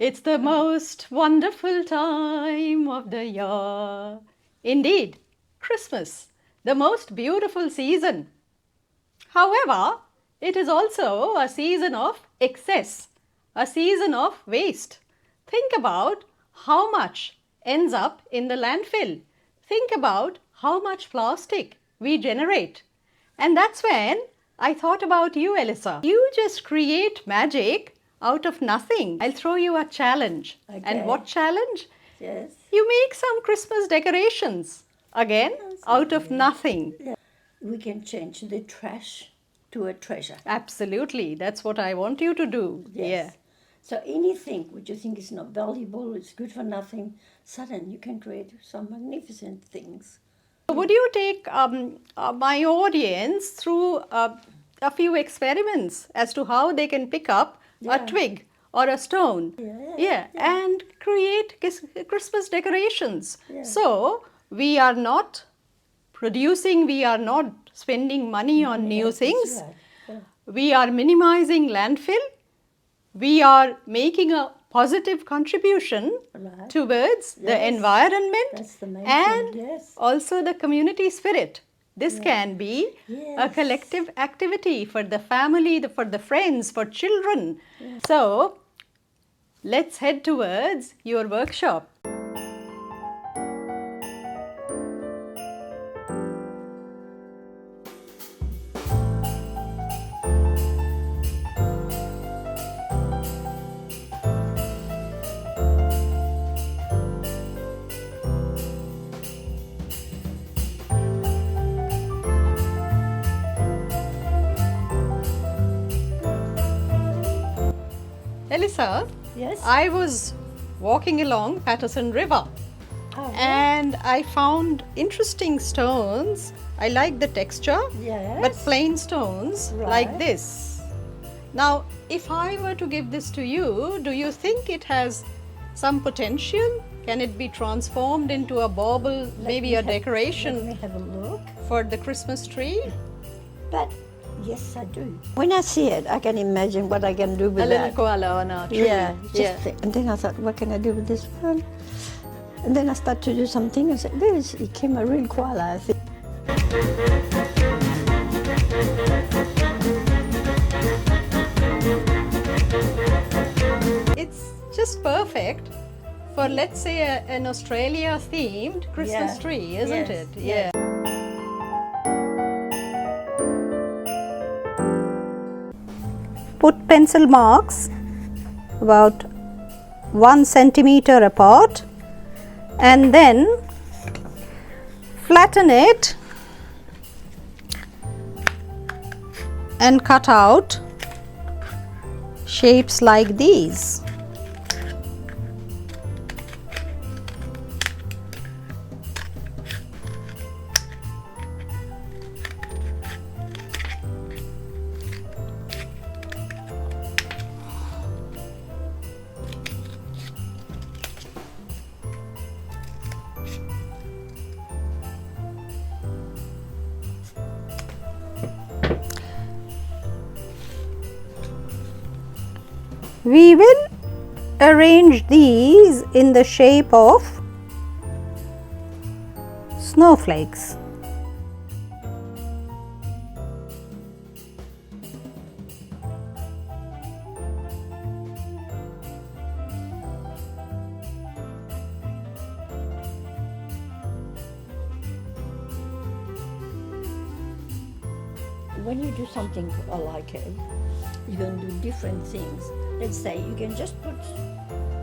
It's the most wonderful time of the year. Indeed, Christmas, the most beautiful season. However, it is also a season of excess, a season of waste. Think about how much ends up in the landfill. Think about how much plastic we generate. And that's when I thought about you, Elisa. You just create magic out of nothing. I'll throw you a challenge. Okay. And what challenge? Yes. You make some Christmas decorations. Again, out of nothing. Yeah. We can change the trash to a treasure. Absolutely. That's what I want you to do. Yes. Yeah. So anything which you think is not valuable, it's good for nothing, suddenly you can create some magnificent things. Would you take my audience through a few experiments as to how they can pick up a twig or a stone, and create Christmas decorations? Yeah. So we are not producing, we are not spending money on new That's things. right. Yeah. We are minimizing landfill. We are making a positive contribution Right. towards the Yes. environment That's the main and thing, yes. also the community spirit. This can be a Yes. collective activity for the family, for the friends, for children. So let's head towards your workshop. Elisa, Yes. I was walking along Patterson River Oh, and I found interesting stones. I like the texture, Yes. but plain stones like Right. this. Now, if I were to give this to you, do you think it has some potential? Can it be transformed into a bauble, maybe a Let decoration me have a look. for the Christmas tree? But yes, I do. When I see it, I can imagine what I can do with A little that. koala on a tree. Yeah, and then I thought, what can I do with this one? And then I started to do something and said, it came a real koala, I think. It's just perfect for, let's say, an Australia themed Christmas Yeah. tree, isn't Yes, it? yes. Put pencil marks about 1 centimeter apart and then flatten it and cut out shapes like these. We will arrange these in the shape of snowflakes. When you do something like it, you can do different things. Let's say you can just put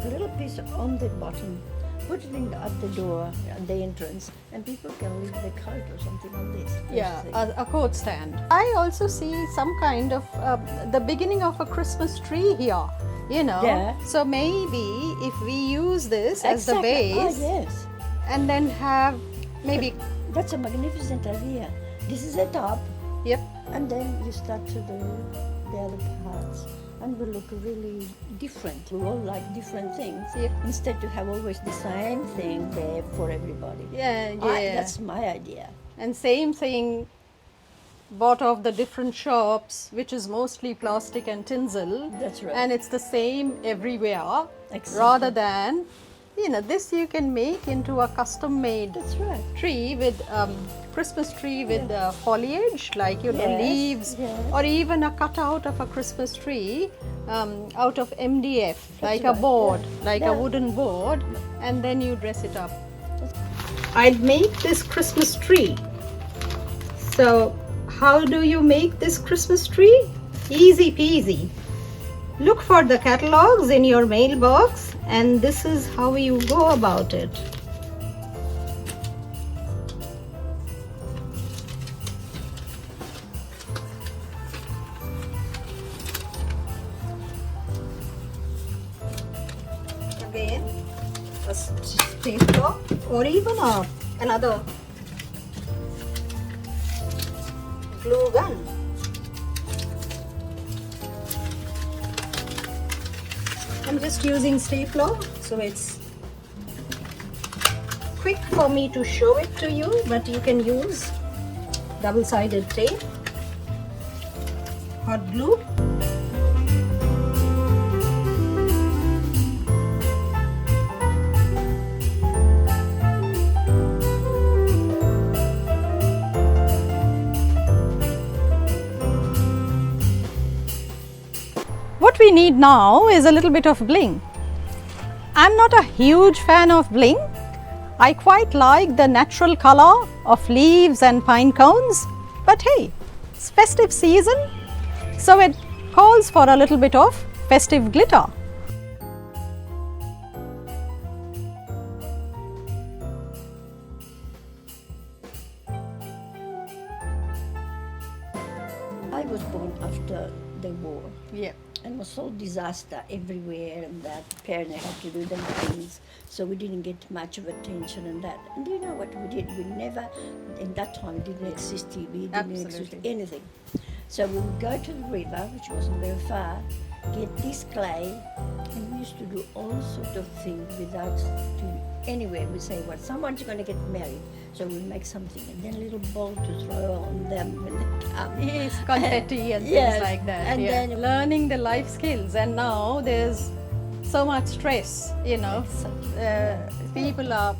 a little piece on the bottom, put it at the door, at the entrance, and people can leave their coat or something on this. Yeah, thing. a coat stand. I also see some kind of the beginning of a Christmas tree here, you know. Yeah. So maybe if we use this as the Exactly. base Oh, yes. and then have maybe, That's a magnificent idea. This is the top, yep, and then you start to do the other parts, and will look really different. We all like different things. Yep. Instead to have always the same thing there for everybody. yeah, That's my idea. and same thing bought off the different shops, which is mostly plastic and tinsel. That's right. And it's the same everywhere. Exactly. Rather than, this you can make into a custom made That's right. tree with Christmas tree with foliage, like Yes, leaves, yes. or even a cutout of a Christmas tree out of MDF, like a right, board, yeah. like a Yeah. wooden board, and then you dress it up. I'd make this Christmas tree. So, how do you make this Christmas tree? Easy peasy. Look for the catalogs in your mailbox, and this is how you go about it. Again, a stapler or even another glue gun. I'm just using stapler, so it's quick for me to show it to you, but you can use double-sided tape, hot glue. What we need now is a little bit of bling. I'm not a huge fan of bling. I quite like the natural color of leaves and pine cones, but hey, it's festive season, so it calls for a little bit of festive glitter. I was born after the war. Yeah. And it was so disaster everywhere, and that parents had to do them things, so we didn't get much of attention and that. And do you know what we did? We never, in that time, didn't exist TV, didn't exist Absolutely. anything. So we would go to the river, which wasn't very far, get this clay, and we used to do all sorts of things without doing anywhere. We say, well, someone's going to get married, so we'll make something, and then a little ball to throw on them when they come. Yes, confetti and Yes, things like that. and yeah. then- Learning the life skills, and now there's so much stress, people are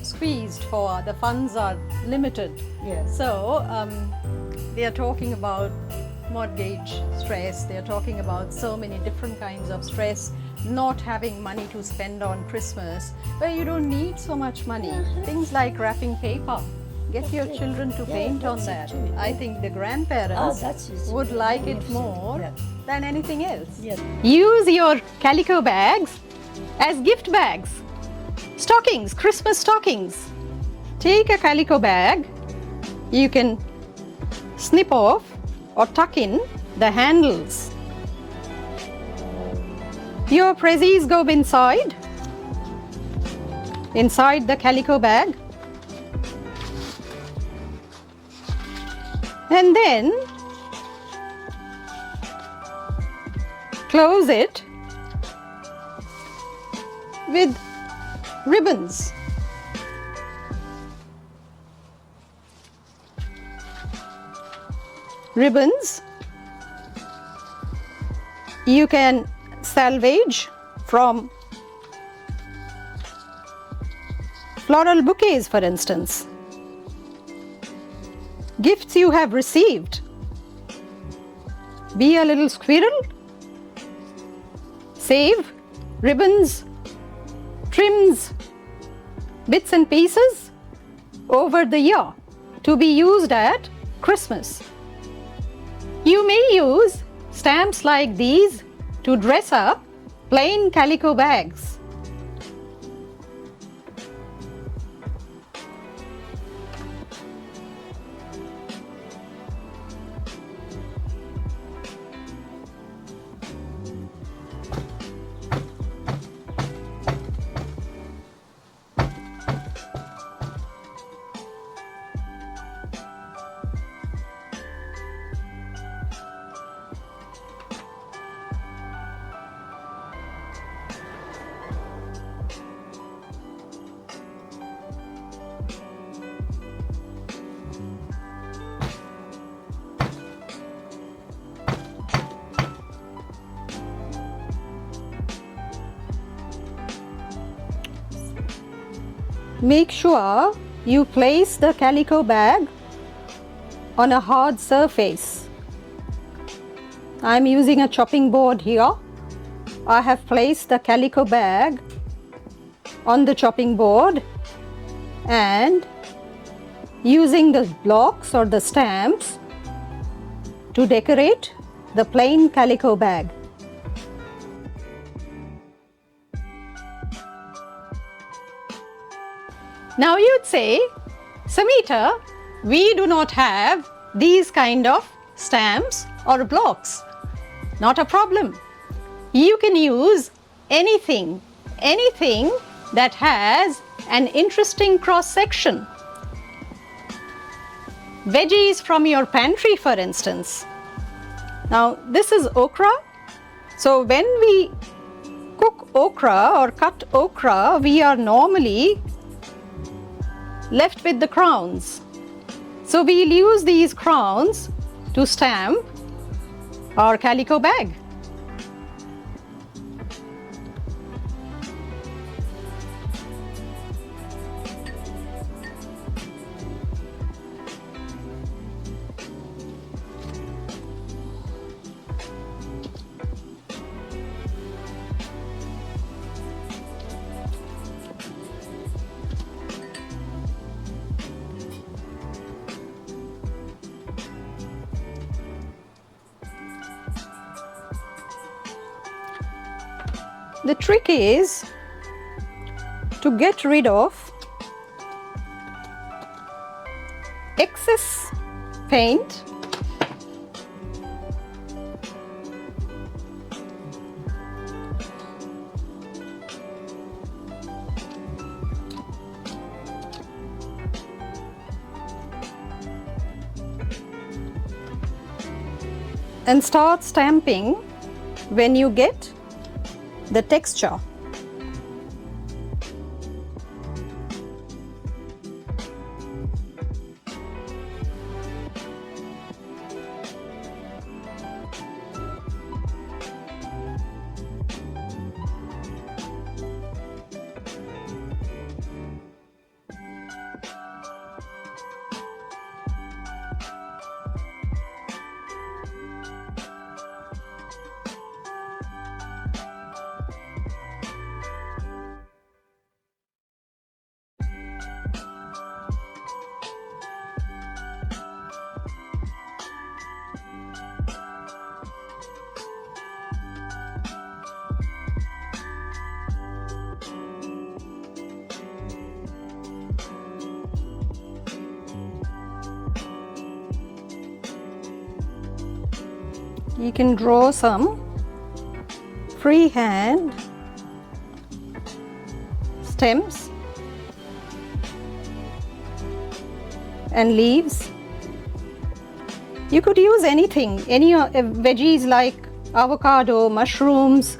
squeezed for, the funds are limited. Yes. So they are talking about mortgage stress, they are talking about so many different kinds of stress, not having money to spend on Christmas, but you don't need so much money. Things like wrapping paper. Get your it. children to Yeah, paint on that's that. it too. I think the grandparents that's it. would like it Yes, more yeah. than anything else. Yes. Use your calico bags as gift bags. Stockings, Christmas stockings. Take a calico bag, you can snip off or tuck in the handles. Your prezzies go inside the calico bag. And then close it with ribbons. Ribbons you can salvage from floral bouquets, for instance. Gifts you have received. Be a little squirrel. Save ribbons, trims, bits and pieces over the year to be used at Christmas. You may use stamps like these to dress up plain calico bags. make sure you place the calico bag on a hard surface. I am using a chopping board here. I have placed the calico bag on the chopping board and using the blocks or the stamps to decorate the plain calico bag. Now you'd say, Samita, we do not have these kind of stamps or blocks. Not a problem. You can use anything that has an interesting cross section. Veggies from your pantry, for instance. Now this is okra. So when we cook okra or cut okra, we are normally left with the crowns. So we'll use these crowns to stamp our calico bag. The trick is to get rid of excess paint and start stamping when you get the texture. You can draw some freehand stems and leaves. You could use anything, any veggies like avocado, mushrooms,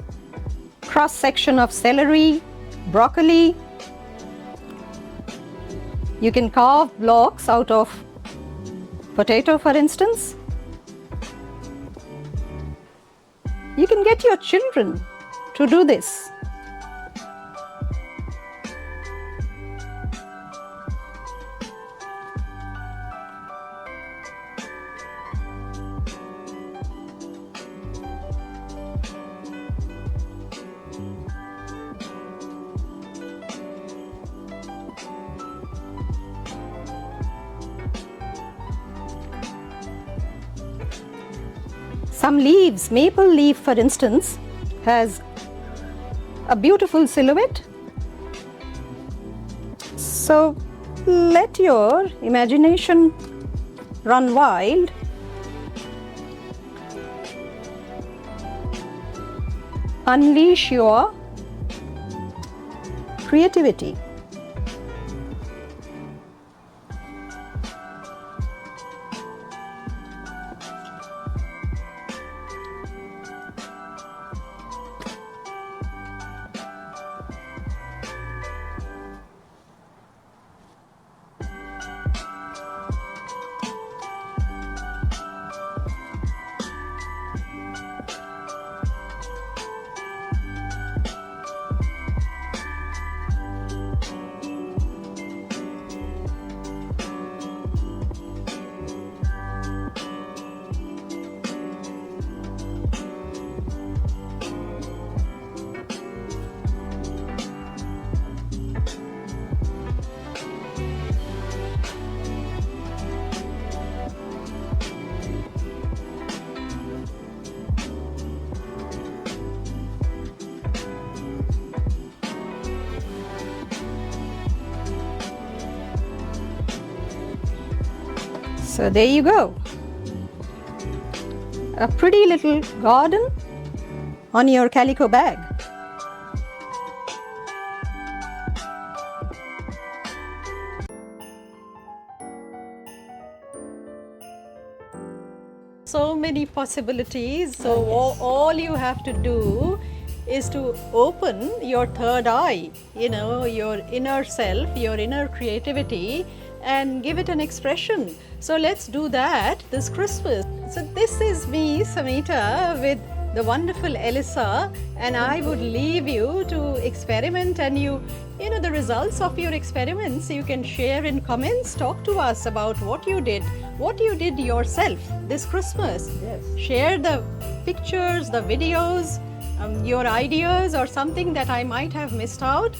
cross section of celery, broccoli. You can carve blocks out of potato, for instance. You can get your children to do this. Some leaves, maple leaf for instance, has a beautiful silhouette. So let your imagination run wild. Unleash your creativity. So there you go. A pretty little garden on your calico bag. So many possibilities. So all you have to do is to open your third eye, your inner self, your inner creativity, and give it an expression. So let's do that this Christmas. So this is me, Samita, with the wonderful Elisa, and I would leave you to experiment, and the results of your experiments you can share in comments. Talk to us about what you did yourself this Christmas. Yes. Share the pictures, the videos, your ideas, or something that I might have missed out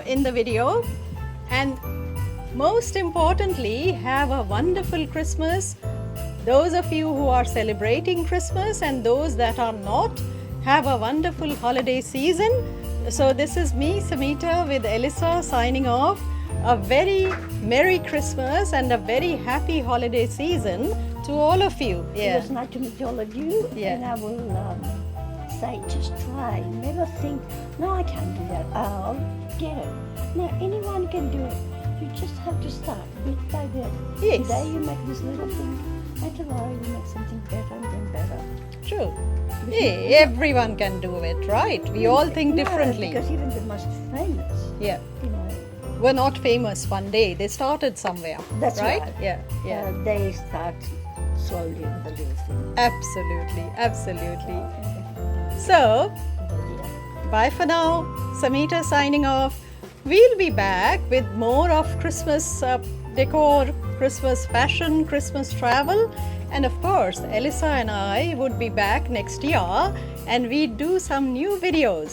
in the video. And most importantly, have a wonderful Christmas. Those of you who are celebrating Christmas and those that are not, have a wonderful holiday season. So this is me, Samita, with Elisa, signing off. A very Merry Christmas and a very happy holiday season to all of you. It was nice to meet all of you. Yeah. And I will say, just try. Never think, no, I can't do that. I'll get it. No, anyone can do it. You just have to start bit by bit. Yes. Today you make this little thing, and tomorrow you make something better and then better. True. Yeah, everyone can do it, right? We all think No, differently. because even the most famous, Yeah. were Were not famous one day. They started somewhere. That's right. Yeah. Yeah. They start slowly with the little thing. Absolutely. Absolutely. So, bye for now. Samita signing off. We'll be back with more of Christmas decor, Christmas fashion, Christmas travel. And of course, Elisa and I would be back next year and we'd do some new videos.